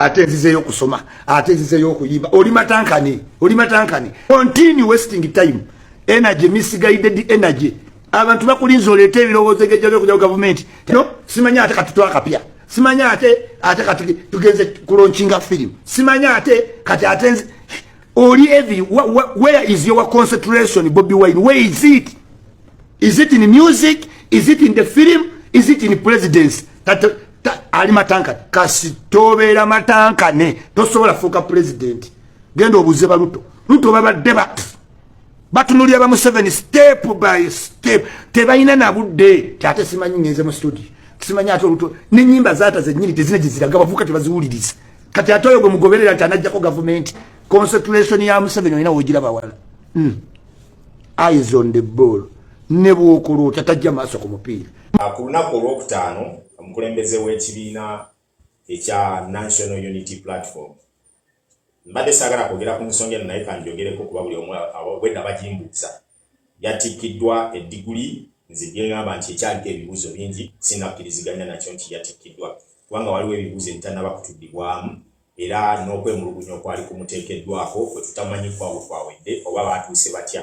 ate nzizeyo kusoma ate nzizeyo okuyimba oli matankani continue wasting time energy misguided energy abantu bakulinzo lete ebirowoozo egejaga ku government no simanya ate katutwa kapya simanya ate kati tugenze kulaunching film simanya ate kati ate oli every where is your concentration Bobby Wine? Where is it? Is it in music? Is it in the film? Is it in presidency? Ali matankane kasitobera matankane tosobola fuka president genda obuze baluto babadde batunulya ba mu 7 step by step tebayina na budde ate simanyi ngenze mu studio simanyi ate oluto n'enyimba zaata zennyini tezina giziraga bavuka tebaziwuliriza kati ate oyo gwe mugoberera nti anajjako government concentration ya Museveni olina wogira bawala eyes on the ball ne bw'okolota tajja maaso ku mupiira. Ku lunaku olwokutaano omukulembeze w'ekibiina ekya National Unity Platform mbadde saagala kwogera ku nsonga eno naye kanjogereko kuba buli omu abagwedde abagimbuuza yatikkiddwa eddiguli nze gye ngamba nti ekyaliko ebibuuzo bingi sinakkiriziganya nakyo nti yatikkiddwa kubanga waliwo ebibuuzo ebitannaba kutuddibwamu era n'okwemulugunya okwali kumuteekeddwako kwe tutamanyi kwawedde oba baatuuse batya.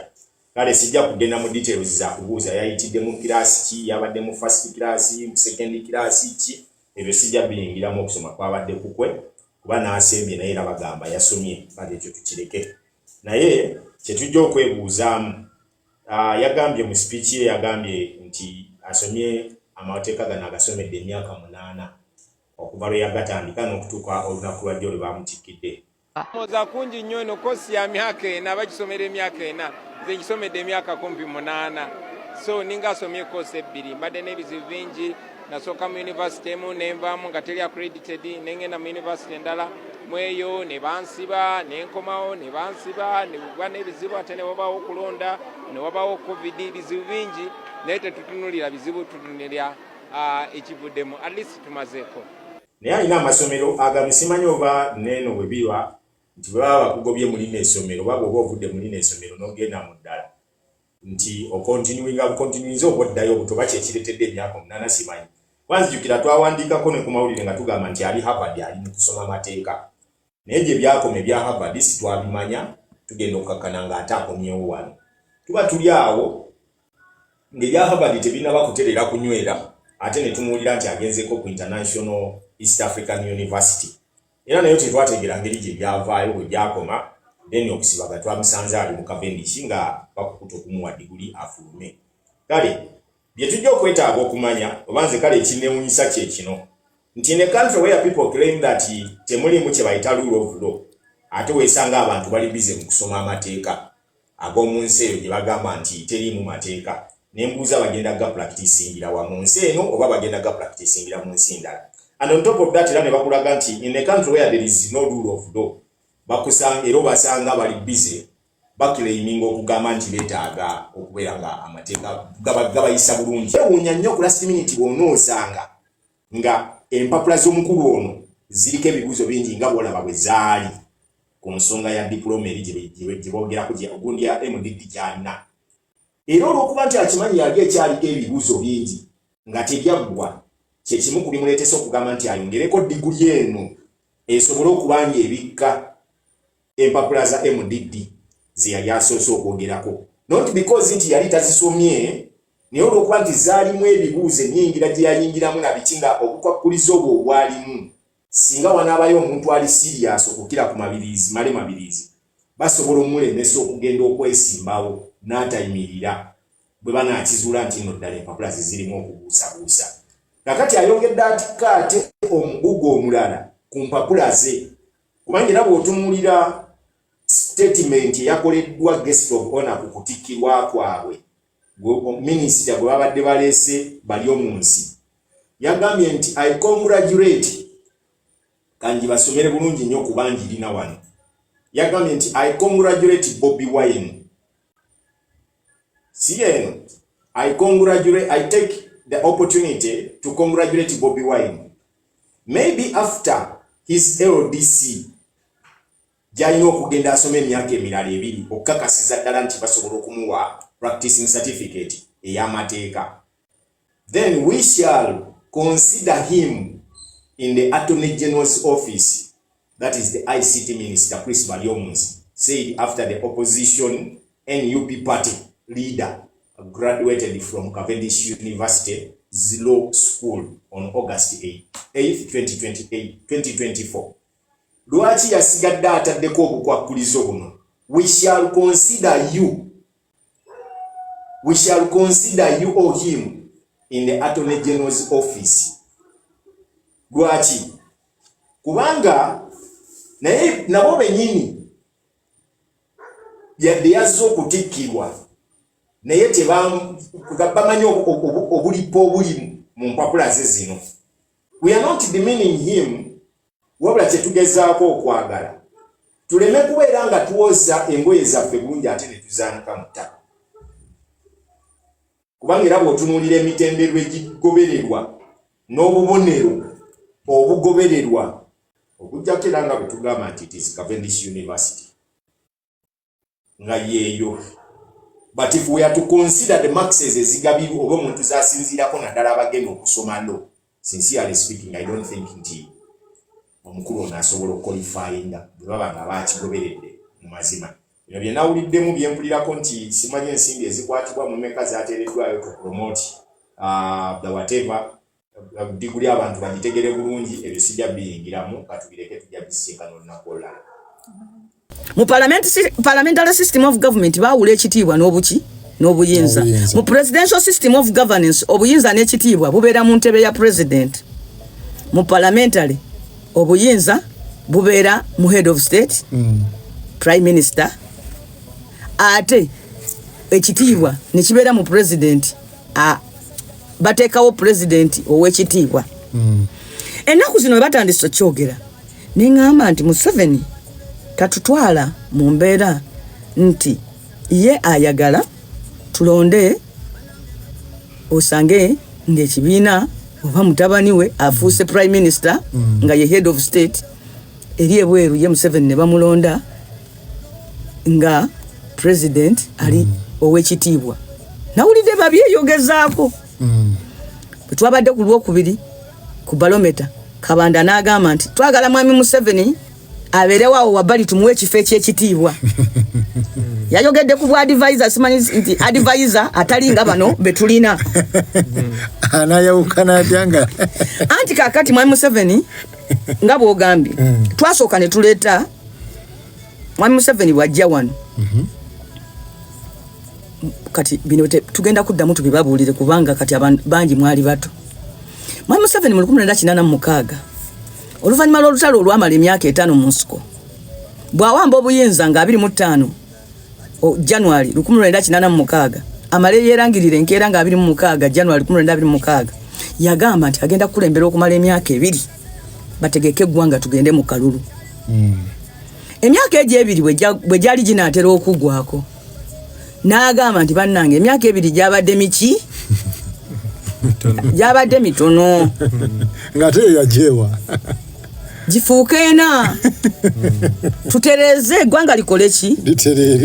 Kale sijja kugenda mu details za kubuuza yayitidde mu kirasi ki yabadde mu first class mu second class ki ebyo sijja biyingiramu okusoma kwabadde kukwe kuba n'asembye naye era bagamba yasomye kale ekyo tukireke naye kyetujja okwebuuzaamu yagambye mu speech ye yagambye nti asomye amateeka gano agasomedde emyaka 8 okuva lwe yagatandika n'okutuuka olunaku lwajjo lwe bamutikkidde. Moza kungi nnyo eno kosi ya myaka 4 bakisomera emyaka 4 nze nkisomedde emyaka 8 so ninga asomye kosi 2 mbadde n'ebizibu bingi nasooka mu university emu nenvaamu nga teri accredited nengenda mu university endala mweyo ne bansiba nenkomawo ne bansiba ne kuba n'ebizibu ate ne wabaawo okulonda ne wabaawo covid bizibu bingi naye tetutunulira bizibu tutunulira ekivuddemu at least tumazeeko. Naye alina amasomero agamu simanyi oba neeno bwe biba nti bwe baba bakugobye mulina essomero oba bw'oba ovudde mulina essomero n'ogenda mu ddala nti okontinuiza obwoddayo obuto bakyekiretedde emyaka 8 simanyi. Wanzijukira twawandiikako ne ku mawulire nga tugamba nti ali Harvard ali mu kusoma amateeka naye gye byakoma ebya Harvard si twabimanya tugenda okukakkana ng'ate akomyewo wano tuba tuli awo ng'ebya Harvard tebinaba kuterera kunywera ate ne tumuwulira nti agenzeko ku International East African University era nayo tetwategeera ngeri gye byavaayo bwe byakoma then okusibaga twamusanze ali mu Cavendish nga bakukuta okumuwa diguli afulume. Kale bye tujja okwetaaga okumanya obanze kale ekinneewuunyisa kye kino nti in a country where people claim that temulimu kye bayita rule of law ate weesanga abantu bali bize mu kusoma amateeka ag'omu nsi eyo gye bagamba nti teriimu mateeka nembuuza bagenda ga practicingira wa mu nsi eno oba bagenda ga practicingira mu nsi ndala. And on top of that era ne bakulaga nti in a country where there is no rule of law bakusanga era basanga bali bize bakilaiminga okugamba nti beetaaga okubeera nga amateeka gabayisa bulungi. Ewuunya nnyo ku last minute bw'onoosanga nga empapula z'omukulu ono ziriko ebibuuzo bingi nga bw'olaba bwe zaali ku nsonga ya diploma eri gye boogerako gundi ya MDD gy'alina. Era olw'okuba nti akimanyi yali ekyaliko ebibuuzo bingi nga tebyaggwa kye kimu ku bimuleetese okugamba nti ayongereko diguli eno esobole okuba ng'ebikka empapula za MDD ze yali asoose okwogerako not because nti yali tazisomye naye olw'okuba nti zaalimu ebibuuzo ennyingira gye yayingiramu na biki nga obukwakkulizo obwo obwalimu singa wanaabayo omuntu ali serious okukira ku mabirizi basobola omulemesa okugenda okwesimbawo n'atayimirira bwe banaakizuula nti nno ddala empapula ze zirimu okubuusabuusa. Kakati ayongedde atikka ate omugugu omulala ku mpapula ze kubanga era bw'otunuulira statement eyakoleddwa guest of honor ku kutikkirwa kwabwe minisita gwe babadde baleese bali omu nsi yagambye nti I congratulate kanji basomere bulungi nnyo kubangi irina wano yagambye nti I congratulate Bobby Wine si eno I take the opportunity to congratulate Bobby Wine maybe after his LDC gyalina okugenda asoma emyaka emirala 2 okukakasiza ddala nti basobola okumuwa practicing certificate ey'amateeka then we shall consider him in the Attorney General's office that is the ICT Minister, Chris Malyomunsi, said after the opposition NUP party leader graduated from Cavendish University Law School on August 8th, 2024. Lwaki yasigadde ataddeko obukwakulizo buno. We shall consider you or him in the Attorney General's office. Lwaki? Kubanga naye nabo benyini yadde yazze okutikkirwa naye tebamanyi obulipo obuli mu mpapula ze zino. We are not demeaning him, wabula kyetugezaako okwagala tuleme kubeera nga tuwoza engoye zaffe bulungi ate ne tuzaanika mu ttaka. Kubanga era bw'otunuulira emitendera egigobererwa n'obubonero obugobererwa okujjako era nga bwe tugamba nti it is Cavendish University nga yeeyo. But if we are to consider the maxes ezigabirwa oba omuntu z'asinziirako naddala abagenda okusoma law, sincerely speaking, I don't think nti omukulu ono asobola okuqualifyinga bwe baba nga baakigoberedde mu mazima. Bino bye nawuliddemu bye mpulirako nti simanyi ensimbi ezikwatibwa mu meka zaateereddwayo to promote the whatever diguli abantu bagitegere bulungi, ebyo sijja biyingiramu, katubireke tujja bisinkana olunaku olulala. Mu parliamentary system of government baawula ekitiibwa n'obuyinza. Mu presidential system of governance obuyinza n'ekitiibwa bubeera mu ntebe ya president. Mu parliamentary obuyinza bubeera mu head of state, prime minister, ate ekitiibwa ne kibeera mu president. Bateekawo president ow'ekitiibwa. Ennaku zino batandise okyogera neŋŋamba nti Museveni tatutwala mu mbeera nti ye ayagala tulonde osange ng'ekibiina oba mutabani we afuuse prime minister nga ye head of state eri ebweru ye Museveni ne bamulonda nga president ali ow'ekitiibwa. Nawulidde babyeyogezaako. Bwe twabadde ku Lwokubiri ku balometa Kabanda n'agamba nti twagala mwami Museveni abeerewo awo wabbali tumuwe ekifo eky'ekitiibwa. Yayogedde ku bwa advisor, simanyi nti advisor atalinga bano betulina. Anayawukana atyanga. Anti kakati mwami Museveni nga bw'ogambye twasooka ne tuleeta mwami Museveni bw'ajja wano. Kati bino tugenda kuddamu tubibabuulire kubanga kati abantu bangi mwali bato. Mwami Museveni mu 1986 oluvannyuma lw'olutalo olwamala emyaka 5 mu nsiko bw'awamba obuyinza nga 25 January 1986 amale yeerangirira enkeera nga 26 January 1926 yagamba nti agenda kukulembera okumala emyaka 2 bategeke eggwanga tugende mu kalulu. Emyaka egyo ebiri bwe gyali ginaatera okuggwako n'agamba nti bannange emyaka 2 gyabadde miki gyabadde mitono ngate yajewa jifuukeena tutereze eggwanga likole ki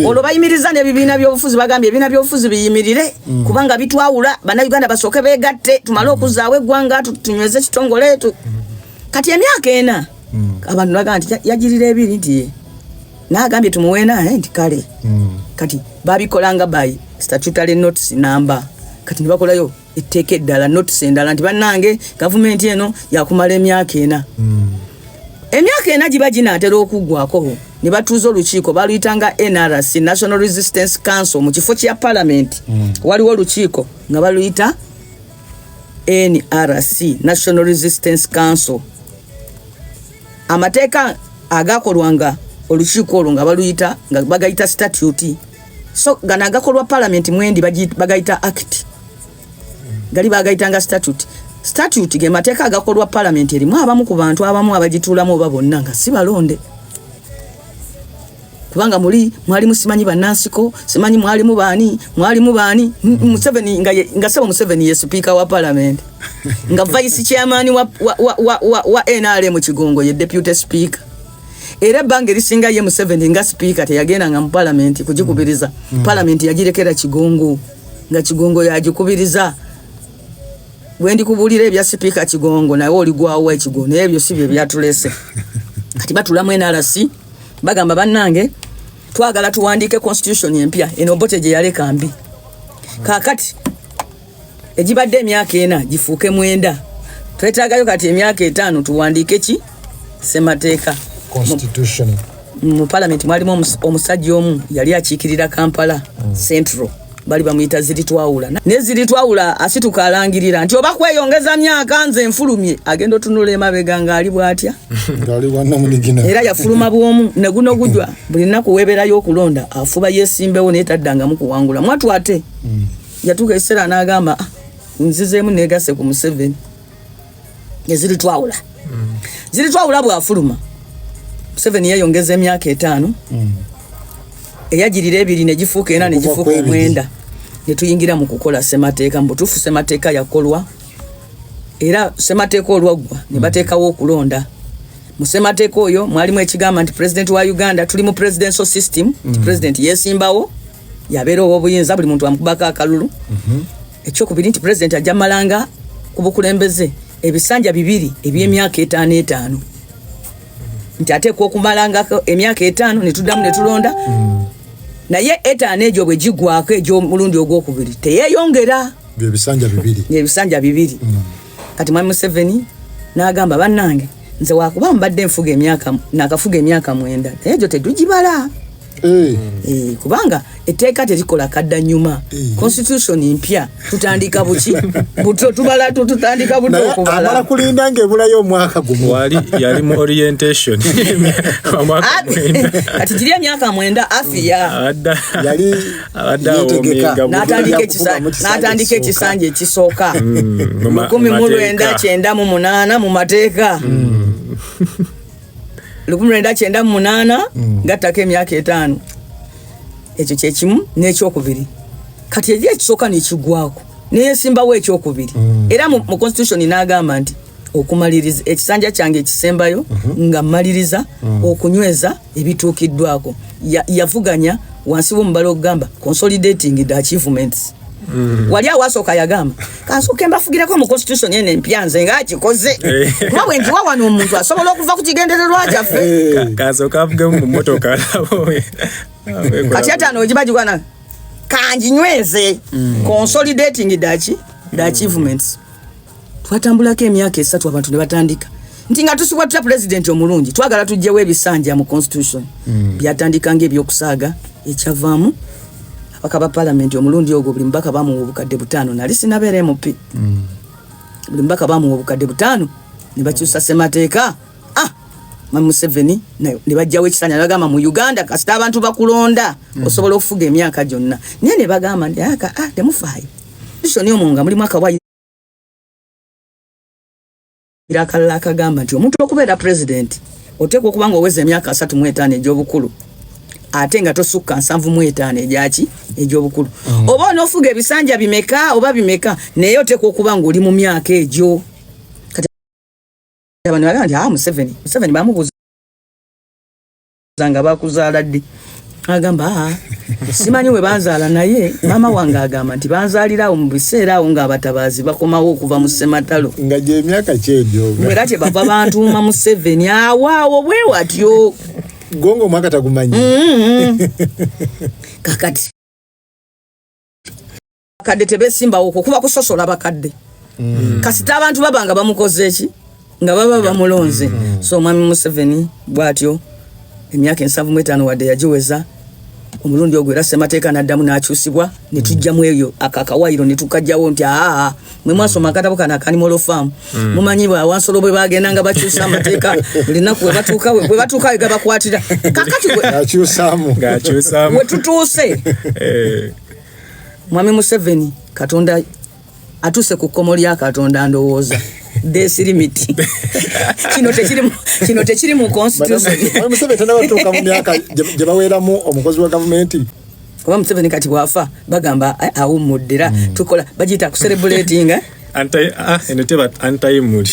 olwo bayimiriza n'ebibiina by'obufuzi bagambye ebibiina by'obufuzi biyimirire kubanga bitwawula bannayuganda basooke beegatte tumale okuzaawo eggwanga tunyweze ekitongole kati emyaka 4 abantu bagamba nti yagirira 2 nti n'agambye tumuweena nti kale kati babikolanga by statutory notice number kati nibakolayo etteeka eddala notice endala nti bannange gavumenti eno yakumala emyaka 4. Emyaka 4 giba ginaatera okuggwako ne batuuza olukiiko baluyitanga NRC, National Resistance Council, mu kifo kya parliament waliwo olukiiko nga baluyita NRC, National Resistance Council. Amateeka agakolwanga olukiiko olwo nga baluyita nga bagayita statute. So gana agakolwa parliament mwendi bagayita act. Gali bagayitanga statute. Statute ge mateeka agakolwa parliament erimu abamu ku bantu abamu abagituulamu oba bonna nga si balonde. Kubanga mwali musimanyi bannansiko, simanyi mwalimu baani. Museveni nga sebo Museveni ye speaker wa parliament. Nga vice chairman wa NRM Kigongo ye deputy speaker. Era bange lisinga ye Museveni nga speaker teyagenda nga mu parliament kugikubiriza. Parliament yagirekera Kigongo. Nga Kigongo yagikubiriza. Wendi kubulira ebya speaker Kigongo naye oli gwawo ekigongo ebyo si bye byatulese. kati batulamu NRC bagamba bannange twagala tuwandike constitution empya eno bote je yale kambi kakati ejibadde emyaka 4 gifuuke 9 twetagayo kati emyaka 5 tuwandike ki semateeka constitution mu parliament mwalimu omusajja omu yali akiikirira Kampala Central bali bamuyita Ziritwawula ne Ziritwawula asituka alangirira nti oba kweyongeza myaka nze nfulumye agenda tunule mabega ngali bwatya ngali bwana munigina era yafuluma bwomu ne guno gujwa buli naku weberayo okulonda afuba yesimbewo netaddanga mu kuwangula mwatu ate yatuka esera n'agamba nzizeemu negase ku Museveni Ziritwawula Ziritwawula bwafuluma Museveni yayongeza emyaka 5 eyagirira 2 ne gifuuka 4 ne gifuuka 9 ne tuyingira mu kukola semateeka mbutufu semateeka yakolwa era semateeka olwaggwa ne bateekawo okulonda mu semateeka oyo mwalimu ekigamba nti president wa Uganda tuli mu presidential system president yesimbawo yabeera obuyinza buli muntu amukubaka akalulu ekyokubiri nti president ajja malanga ku bukulembeze ebisanja 2 eby'emyaka 5 nti ateekwa okumalanga emyaka 5 ne tuddamu ne tulonda naye 5 egyo bwe gigwako egyo mulundi ogwokubiri teyeyongera ebisanja 2 ebisanja 2 kati mwami Museveni n'agamba bannange nze wakuba mbadde nfuga emyaka nakafuga emyaka 9 egyo tetugibala kubanga etteeka terikola kadda nyuma constitution impya tutandika buki buto tubala tutandika buto okubala amala kulinda ngebulayo omwaka gumu wali yali mu orientation kati giri emyaka 9 afia yali yetegeka natandika ekisanja ekisooka 1998 mu mateeka 1998 gattako emyaka 5 ekyo kyekimu n'ekyokubiri kati eri ekisooka nekigwako neyesimbawo ekyokubiri era mu constitution n'agamba nti okumaliriza ekisanja kyange ekisembayo nga mmaliriza okunyweza ebituukiddwako yavuganya wansi w'omubala okugamba consolidating the achievements wali awasooka yagamba kansooke mbafugireko mu constitution ene empya nze ng'akikoze kuba bwe ntiwa wano omuntu asobola okuva ku kigendererwa kyaffe kansooka avugemu mu mmotoka kati ate ano ogibagigwana kanginyweze consolidating the achievements twatambulako emyaka 3 abantu ne batandika nti nga tusibwa tutya president omulungi twagala tujjewo ebisanja mu constitution byatandika ng'ebyokusaaga ekyavaamu bakaba parliament omulundi ogwo buli mbaka bamuwa obukadde 5 nali sinabeera MP buli mbaka bamuwa obukadde 5 ne bakyusa semateeka Mama Museveni ne bajjawo ekisanja bagamba mu Uganda kasita abantu bakulonda osobola okufuga emyaka gyonna naye ne bagamba nti temufaayo isoni omunga mulimu akawayi akalala akagamba nti omuntu okubeera president oteekwa okuba nga oweza emyaka 35 egy'obukulu ate nga tosukka 75 egyaki egy'obukulu oba onoofuga ebisanja bimeka oba bimeka naye oteekwa okuba nga oli mu myaka egyo kati abantu bagamba nti Museveni bamubuuza nga bakuzaala ddi agamba simanyi we banzaala naye maama wange agamba nti banzaalirawo mu biseera awo ng'abatabaazi bakomawo okuva mu ssematalo nga gy'emyaka kyegyo era kyebava bantuuma Museveni awaawo bwe watyo gongo omwaka tagumanyi kakati bakadde tebesimbawo okwo kuba kusosola bakadde kasita abantu babanga bamukoze eki nga baba bamulonze so mwami Museveni bwatyo emyaka 75 wadde yagiweza omulundi ogwo era semateeka n'addamu n'akyusibwa ne tujjamu eyo akakawayiro ne tukajjawo nti mwe mwasoma akatabo kana Animal Farm mumanyi bwawansolo bwe bagenda nga bakyusa amateeka buli nnaku bwe batuuka gabakwatira kakati akyusaamu we tutuuse mwami Museveni Katonda atuse ku kkomo lya Katonda ndowooza desirimiti kino tekiri mu constitution Museveni tanabatuuka mu myaka gye baweeramu omukozi wa gavumenti kuba Museveni kati bwafa bagamba awumuddera tukola bagiyita kucelebrating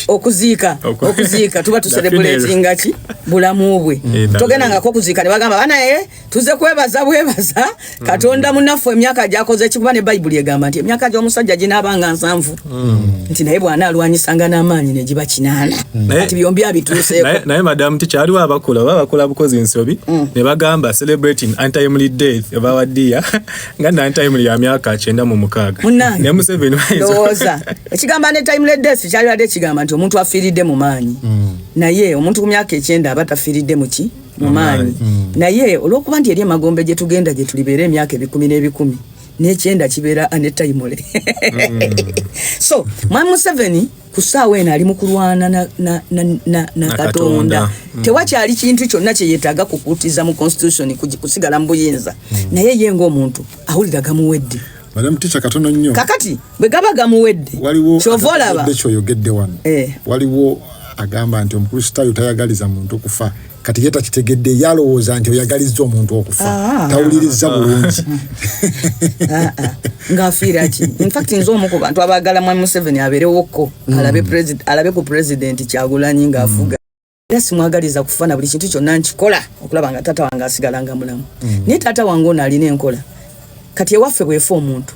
okuziika tuba tucelebratinga ki bulamu bwe togenda ngako okuziika ne bagamba banaye tuze kwebaza Katonda munafu emyaka gyakoze kikuba ne Bible egamba nti emyaka gy'omusajja ginabanga 7 nti naye bwana alwanyisanga n'amaanyi ne giba 8 ati byombi abituuseeko naye madam tikyaliwo abakola bukozi nsobi ne bagamba celebrating untimely death ebawaddiya nga untimely ya myaka 96 ne Museveni ndowooza ekigamba ne timely death kyaliwadde kigamba nti omuntu afiiridde mu maanyi naye omuntu ku myaka 9 aba tafiiridde mu ki mu maanyi naye olw'okuba nti eri emagombe gye tugenda gye tulibeera emyaka 10 n'ekyenda kibeera anetimule so Mwami Museveni ku ssaawa eno ali mu kulwana na Katonda tewakyali kintu kyonna kye yeetaaga kukuutiza mu constitution kusigala mu buyinza naye ye ng'omuntu awulira gamuwedde Madam Teacher katono nnyo kakati bwe gaba gamuwedde kyova olaba kyoyogedde wano waliwo agamba nti omukristaayo tayagaliza muntu okufa kati yeta kitegedde yalowooza nti oyagalizza omuntu okufa tawuliriza bulungi ng'afiira ki in fact nze omu ku bantu abaagala Mwami Museveni abeerewokko alabe ku president Kyagulanyi ng'afuga era simwagaliza kufa na buli kintu kyonna nkikola okulaba nga taata wange asigala nga mulamu naye taata wange ono alina enkola kati ewaffe bwefa omuntu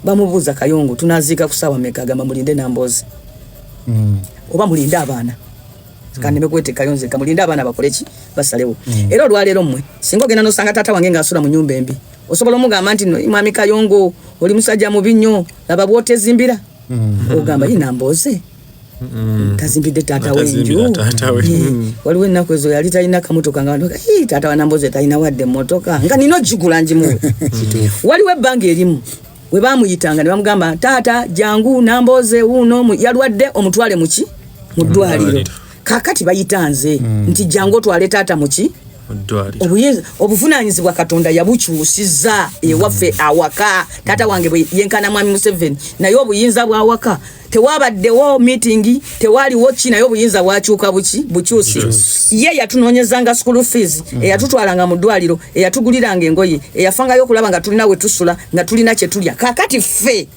bamubuuza Kayongo tunaziika ku ssaawa mmeka agamba mulinde Namboozi oba mulinde abaana kandi mekwete Kayonze kamulinde abaana bakole ki basalewo era olwaleero mmwe singa ogenda nosanga taata wange ng'asula mu nyumba embi osobola omugamba nti Mwami Kayongo oli musajja mubi nnyo laba bwotezimbira ogamba ye Nambooze tazimbidde taata wenju waliwo ennaku ezo yali talina kamotoka nga taata wa Nambooze talina wadde emmotoka nga nina ogigula njimuwe waliwo ebbanga erimu we baamuyitanga ne bamugamba taata jangu Nambooze wuuno yalwadde omutwale muki mu ddwaliro kakati bayitanze nti jangu otwale taata muki obuvunaanyizibwa Katonda yabukyusiza ewaffe awaka taata wange bwe yenkana Mwami Museveni naye obuyinza bwawaka tewabaddewo meeting tewaliwo ki naye obuyinza bwakyuka bukyusi ye yatunoonyezanga school fees eyatutwalanga mu ddwaliro eyatuguliranga engoye eyafangayo okulaba nga tulina we tusula nga tulina kye tulya kakati ffe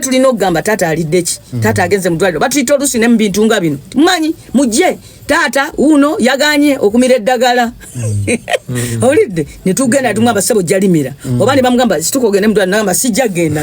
tulina okugamba taata alidde ki taata agenze mu ddwaliro batuyita olusi ne mu bintu nga bino mmanyi mujje taata uno yaganye okumira eddagala olidde ne tugenda tumwaba ssebo jalimira oba ne bamugamba situkogende mu ddwaliro nagamba sijja genda